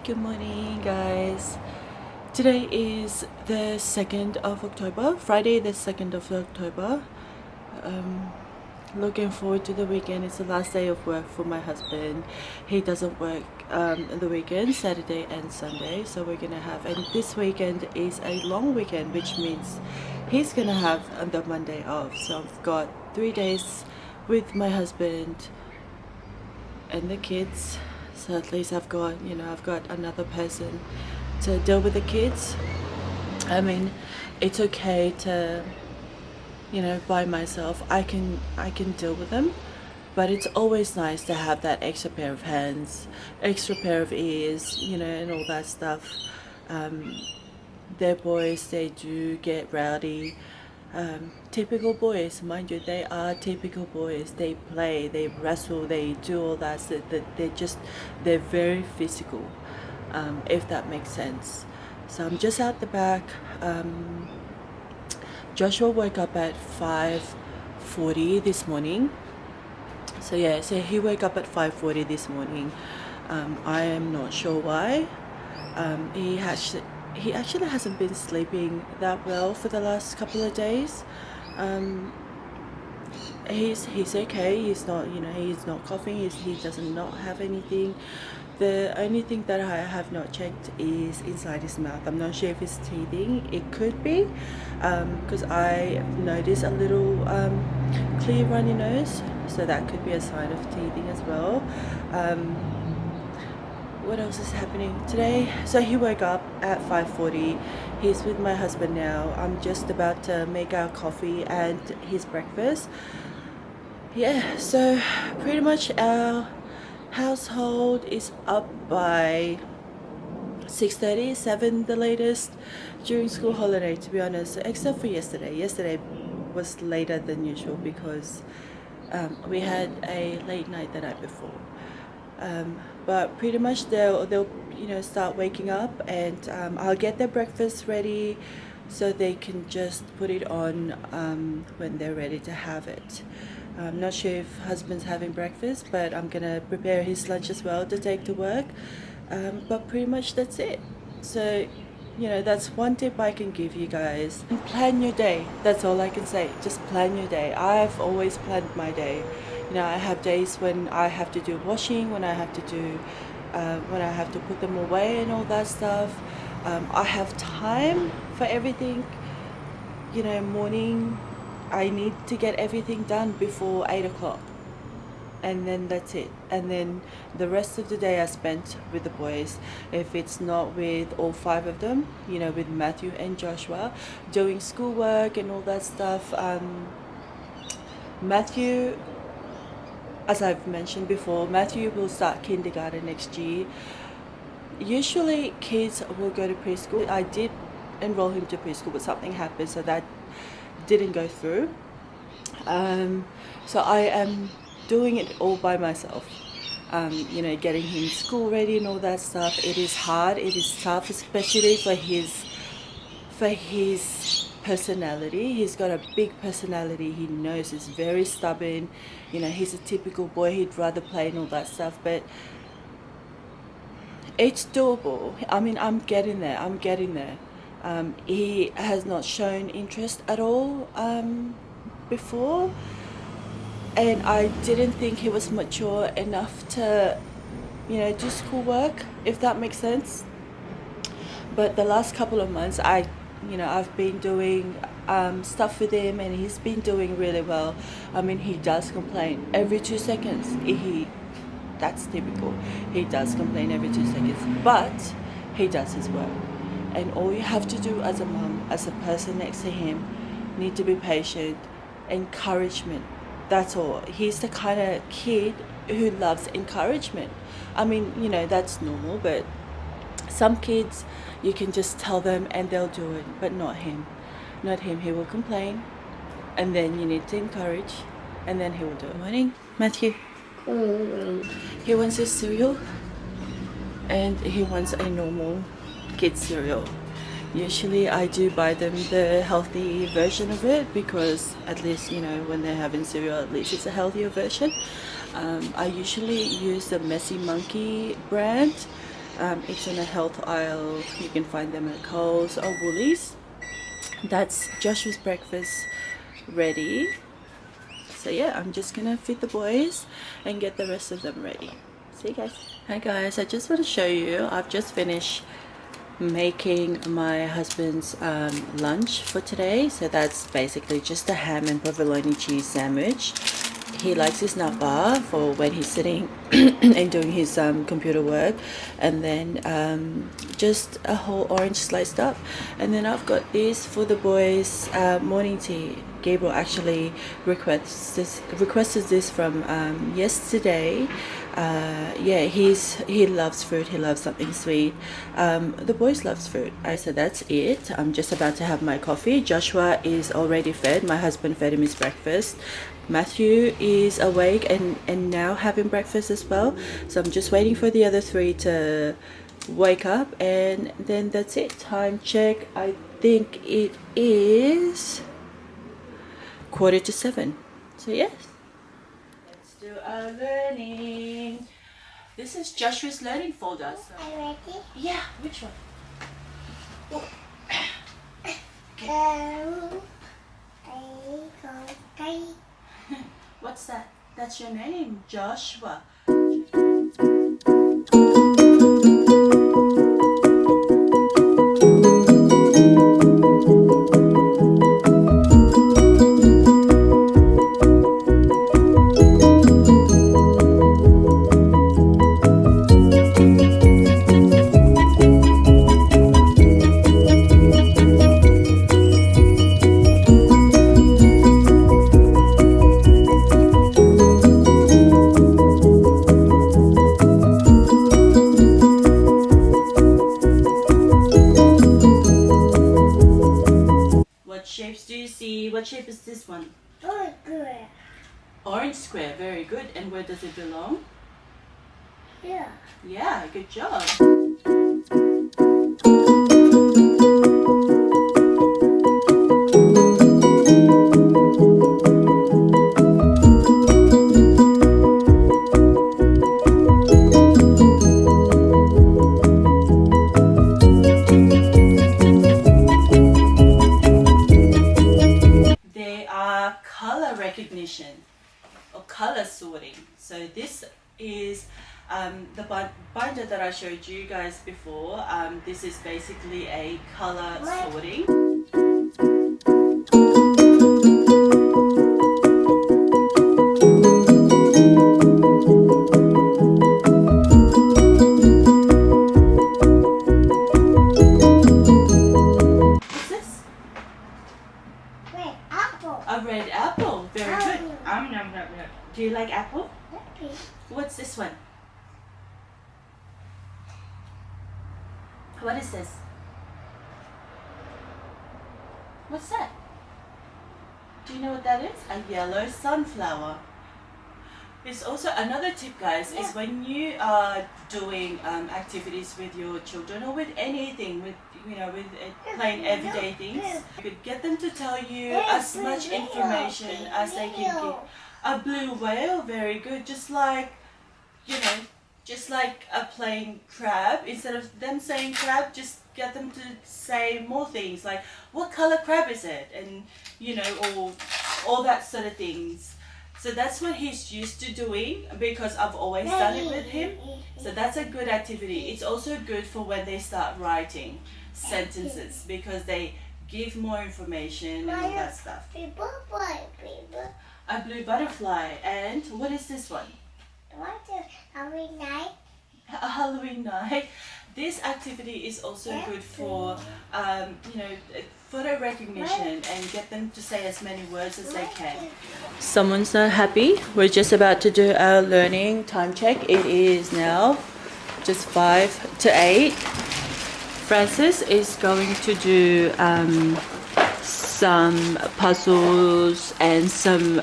Good morning, guys. Today is the 2nd of October, Friday the 2nd of October. Um, Looking forward to the weekend. It's the last day of work for my husband. He doesn't work the weekend, Saturday and Sunday, so we're gonna have, and this weekend is a long weekend, which means he's gonna have the Monday off. So I've got 3 days with my husband and the kids. So at least I've got another person to deal with the kids. I mean, it's okay to by myself. I can deal with them, but it's always nice to have that extra pair of hands, extra pair of ears, and all that stuff. They're boys, they do get rowdy. Typical boys, mind you, they are typical boys. They play, they wrestle, they do all that. So they're very physical, if that makes sense. So I'm just out the back. Joshua woke up at 5:40 this morning. So he woke up at 5:40 this morning. I am not sure why. He actually hasn't been sleeping that well for the last couple of days. He's okay. He's not coughing. He does not have anything. The only thing that I have not checked is inside his mouth. I'm not sure if he's teething. It could be, because I noticed a little clear runny nose, so that could be a sign of teething as well. What else is happening today? So he woke up at 5:40. He's with my husband now. I'm just about to make our coffee and his breakfast. Yeah, so pretty much our household is up by 6:30, 7 the latest during school holiday, to be honest, except for yesterday. Yesterday was later than usual because we had a late night the night before. But pretty much they'll start waking up, and I'll get their breakfast ready so they can just put it on when they're ready to have it. I'm not sure if husband's having breakfast, but I'm gonna prepare his lunch as well to take to work. But pretty much that's it. So that's one tip I can give you guys. Plan your day. That's all I can say. Just plan your day. I've always planned my day. I have days when I have to do washing, when I have to put them away and all that stuff. I have time for everything. Morning, I need to get everything done before 8 o'clock. And then that's it. And then the rest of the day I spent with the boys. If it's not with all 5 of them, with Matthew and Joshua, doing schoolwork and all that stuff. Matthew, as I've mentioned before, Matthew will start kindergarten next year. Usually kids will go to preschool. I did enroll him to preschool, but something happened, so that didn't go through. So I am doing it all by myself. Getting him school ready and all that stuff. It is hard, it is tough, especially for his personality. He's got a big personality. He knows he's very stubborn. He's a typical boy. He'd rather play and all that stuff, but it's doable. I mean, I'm getting there. He has not shown interest at all before, and I didn't think he was mature enough to do schoolwork, if that makes sense. But the last couple of months I've been doing stuff with him, and he's been doing really well. I mean, he does complain every 2 seconds. That's typical. He does complain every 2 seconds, but he does his work. And all you have to do as a mom, as a person next to him, need to be patient, encouragement. That's all. He's the kind of kid who loves encouragement. I mean, that's normal, but some kids, you can just tell them and they'll do it, but not him. Not him. He will complain, and then you need to encourage, and then he will do it. Morning, Matthew. He wants his cereal, and he wants a normal kid's cereal. Usually I do buy them the healthy version of it, because at least when they're having cereal, at least it's a healthier version. I usually use the Messy Monkey brand. It's in a health aisle. You can find them at Coles or Woolies. That's Joshua's breakfast ready. So yeah, I'm just gonna feed the boys and get the rest of them ready. See you guys. Hi guys, I just want to show you, I've just finished making my husband's lunch for today. So that's basically just a ham and provolone cheese sandwich. He likes his nut bar for when he's sitting and doing his computer work, and then just a whole orange sliced up. And then I've got this for the boys' morning tea. Gabriel actually requested this from yesterday. Yeah, he loves fruit. He loves something sweet. The boys loves fruit. I said that's it. I'm just about to have my coffee. Joshua is already fed. My husband fed him his breakfast. Matthew is awake and now having breakfast as well. So I'm just waiting for the other three to wake up, and then that's it. Time check. I think it is 6:45. So yes. Let's do our learning. This is Joshua's learning folder. So. Are you ready? Yeah, which one? Oh. Okay. What's that? That's your name, Joshua. Shapes do you see? What shape is this one? Orange square. Very good. And where does it belong? Yeah. Yeah, good job. Recognition or color sorting. So this is the binder that I showed you guys before. This is basically a color sorting. What's this? Red apple. A red apple. Very good. Do you like apple? Okay. What's this one? What is this? What's that? Do you know what that is? A yellow sunflower. There's also another tip, guys, is when you are doing activities with your children or with anything, with playing everyday things, you could get them to tell you as much information as they can give. A blue whale, very good. Just like a plain crab. Instead of them saying crab, just get them to say more things like, what color crab is it? And or all that sort of things. So that's what he's used to doing, because I've always done it with him. So that's a good activity. It's also good for when they start writing sentences, because they give more information and all that stuff. A blue butterfly. And what is this one? Halloween night. A Halloween night. This activity is also good for photo recognition and get them to say as many words as they can. Someone's not happy. We're just about to do our learning time check. It is now just 5 to 8. Francis is going to do some puzzles and some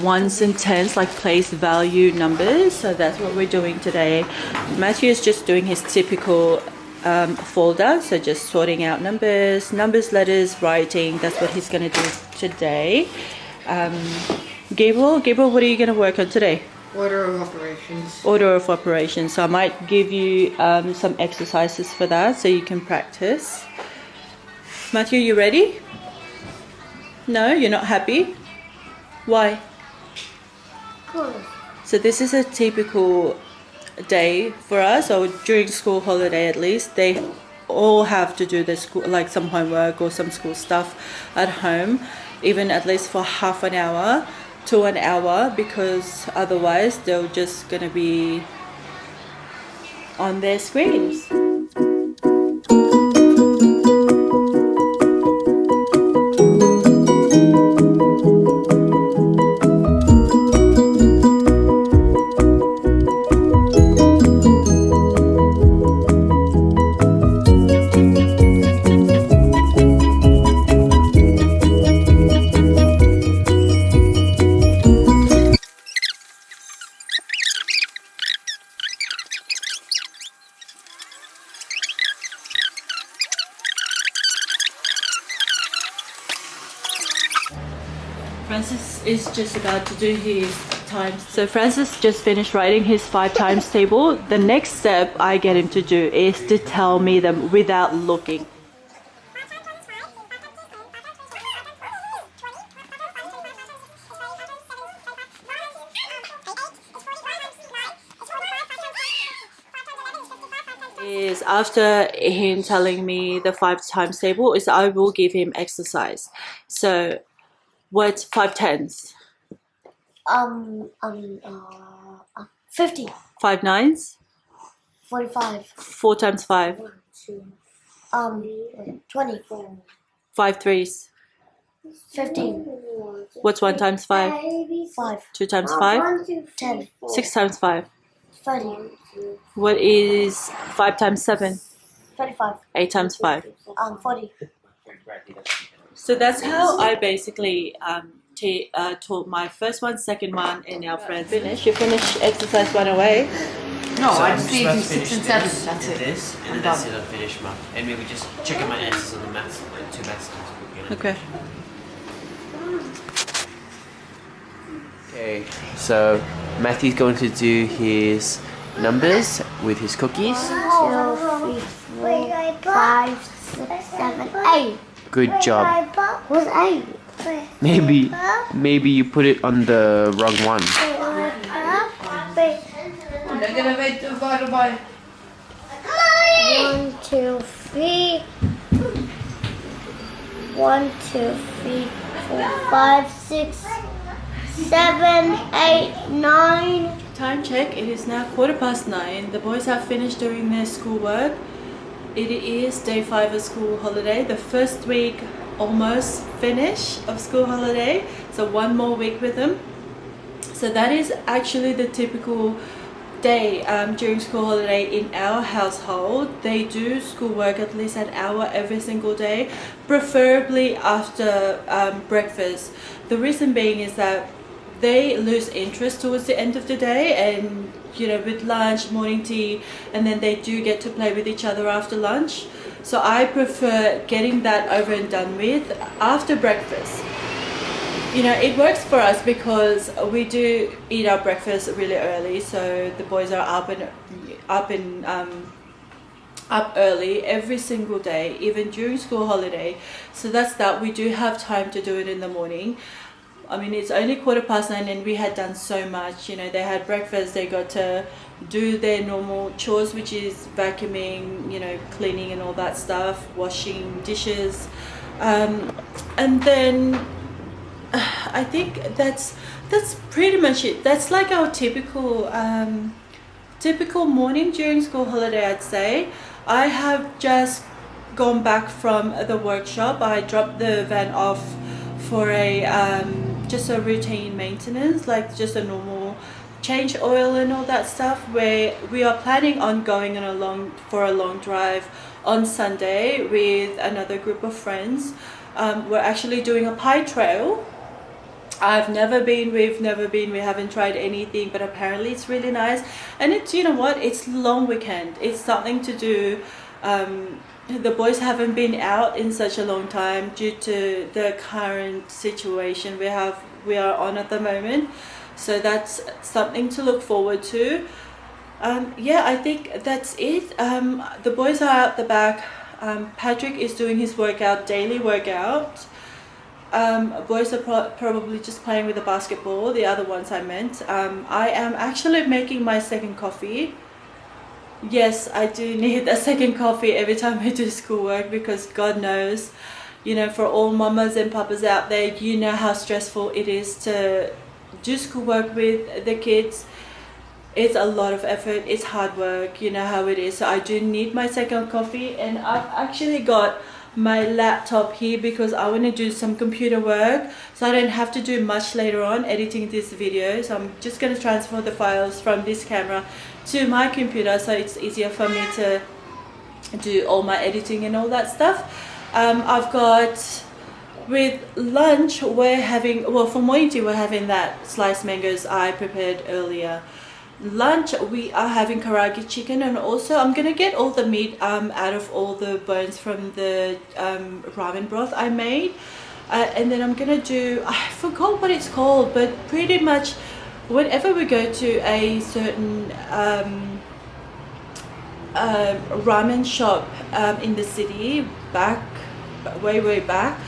ones and tens, like place value numbers. So that's what we're doing today. Matthew is just doing his typical folder, so just sorting out numbers, letters, writing. That's what he's going to do today. Gabriel, what are you going to work on today? Order of operations. Order of operations. So I might give you some exercises for that so you can practice. Matthew, you ready? No, you're not happy? Why? Good. So this is a typical day for us, or during school holiday at least. They all have to do their school, like some homework or some school stuff at home, even at least for half an hour to an hour, because otherwise they're just gonna be on their screens. Francis is just about to do his times. So Francis just finished writing his 5 times table. The next step I get him to do is to tell me them without looking. Is after him telling me the 5 times table is I will give him exercise. So what's 5 tens? 50. 5 nines? 45. 4 times 5? 20. 5 threes? 15. What's 1 times 5? 5. 2 times 5? 10. 6 times 5? 30. What is 5 times 7? 35. 8 times 5? 40. So that's how I basically taught my first one, second one, and now friends. Finish. You finish exercise 1 away. No, So I I'm just just need about to to do finish 6 and this 7. That's and it. this, and I'm then that's done. it. I'll finish my, and maybe just checking my answers on the maths, like 2 maths things. Okay. Okay, so Matthew's going to do his numbers with his cookies. 2, 3, 4, 5, 6, 7, 8. Good job. What's 8? Maybe you put it on the wrong one. They're gonna make divided by 1, 2, 3. 1, 2, 3, 4, 5, 6, 7, 8, 9. Time check. It is now 9:15. The boys have finished doing their schoolwork. It is day 5 of school holiday. The first week almost finish of school holiday. So 1 more week with them. So that is actually the typical day during school holiday in our household. They do schoolwork at least an hour every single day, preferably after breakfast. The reason being is that they lose interest towards the end of the day, and with lunch, morning tea, and then they do get to play with each other after lunch. So I prefer getting that over and done with after breakfast. It works for us because we do eat our breakfast really early, so the boys are up early every single day, even during school holiday. So that's that. We do have time to do it in the morning. I mean, it's only 9:15 and we had done so much. They had breakfast, they got to do their normal chores, which is vacuuming, cleaning and all that stuff, washing dishes. And then I think that's pretty much it. That's like our typical morning during school holiday, I'd say. I have just gone back from the workshop. I dropped the van off for just a routine maintenance, like just a normal change oil and all that stuff, where we are planning on going for a long drive on Sunday with another group of friends. We're actually doing a pie trail. We've never been, we haven't tried anything, but apparently it's really nice. And it's, it's long weekend. It's something to do. The boys haven't been out in such a long time due to the current situation we are on at the moment. so that's something to look forward to. Yeah, I think that's it. The boys are out the back. Patrick is doing his daily workout. Boys are probably just playing with the basketball, the other ones I meant. I am actually making my second coffee. Yes, I do need a second coffee every time I do schoolwork, because God knows, you know, for all mamas and papas out there, you know how stressful it is to do schoolwork with the kids. It's a lot of effort, it's hard work, you know how it is. So I do need my second coffee, and I've actually got my laptop here because I want to do some computer work, so I don't have to do much later on editing this video. So I'm just going to transfer the files from this camera to my computer, so it's easier for me to do all my editing and all that stuff. I've got, with lunch we're having, well, for morning tea we're having that sliced mangoes I prepared earlier. Lunch we are having karaage chicken, and also I'm gonna get all the meat out of all the bones from the ramen broth I made, and then I'm gonna do, I forgot what it's called, but pretty much whenever we go to a certain ramen shop in the city, way back,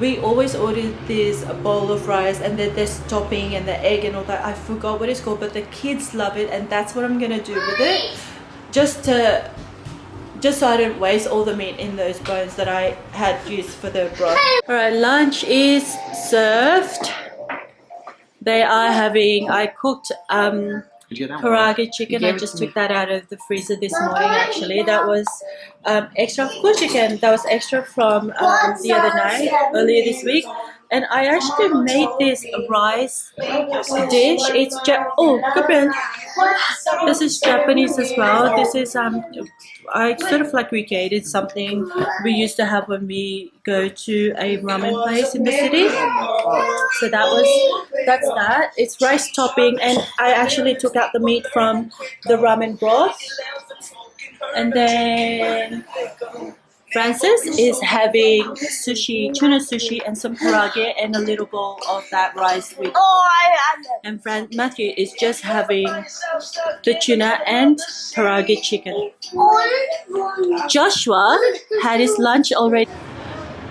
we always ordered this bowl of rice, and then there's topping and the egg and all that. I forgot what it's called, but the kids love it, and that's what I'm gonna do with it, just so I don't waste all the meat in those bones that I had used for the broth. All right, lunch is served. They are having, I cooked karaage chicken. I just took that out of the freezer this morning. Actually, that was extra full chicken. That was extra from the other night, earlier this week. And I actually made this rice dish. It's oh, Gabriel, this is Japanese as well. This is I sort of like recreated something we used to have when we go to a ramen place in the city. So that's that. It's rice topping, and I actually took out the meat from the ramen broth. And then Francis is having sushi, tuna sushi, and some karaage, and a little bowl of that rice with. And Matthew is just having the tuna and karaage chicken. Joshua had his lunch already.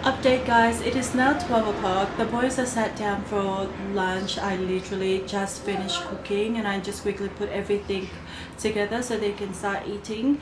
Update guys, it is now 12 o'clock. The boys are sat down for lunch. I literally just finished cooking, and I just quickly put everything together so they can start eating.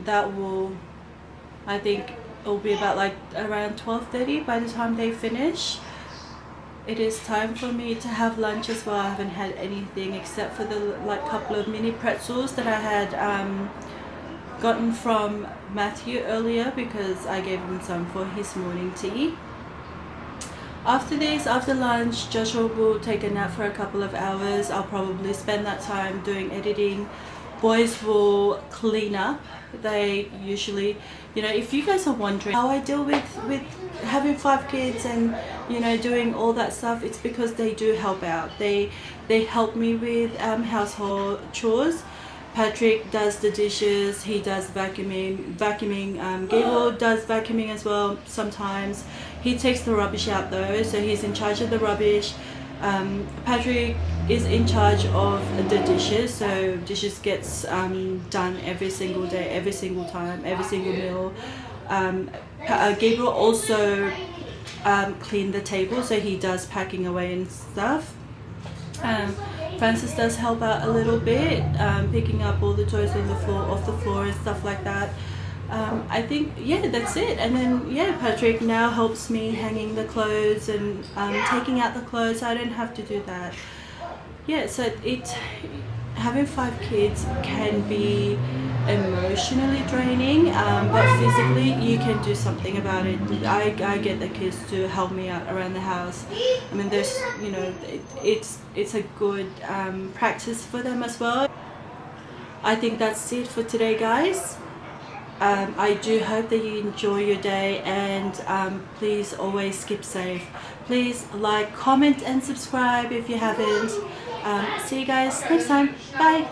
That will, I think it will be about like around 12:30 by the time they finish. It is time for me to have lunch as well. I haven't had anything except for the couple of mini pretzels that I had gotten from Matthew earlier, because I gave him some for his morning tea. After this, after lunch, Joshua will take a nap for a couple of hours. I'll probably spend that time doing editing. Boys will clean up. They usually, you know, if you guys are wondering how I deal with having 5 kids and, you know, doing all that stuff, it's because they do help out. They help me with household chores. Patrick does the dishes, he does vacuuming, Gabriel does vacuuming as well sometimes. He takes the rubbish out though, so he's in charge of the rubbish. Patrick is in charge of the dishes, so dishes gets done every single day, every single time, every single meal. Gabriel also cleaned the table, so he does packing away and stuff. Francis does help out a little bit, picking up all the toys on the floor, off the floor and stuff like that. I think, yeah, that's it. And then, yeah, Patrick now helps me hanging the clothes and taking out the clothes. I don't have to do that. Yeah, so having 5 kids can be emotionally draining, but physically you can do something about it. I get the kids to help me out around the house. I mean, there's, you know, it's a good practice for them as well. I think that's it for today, guys. I do hope that you enjoy your day, and please always keep safe. Please like, comment and subscribe if you haven't. See you guys next time. Bye.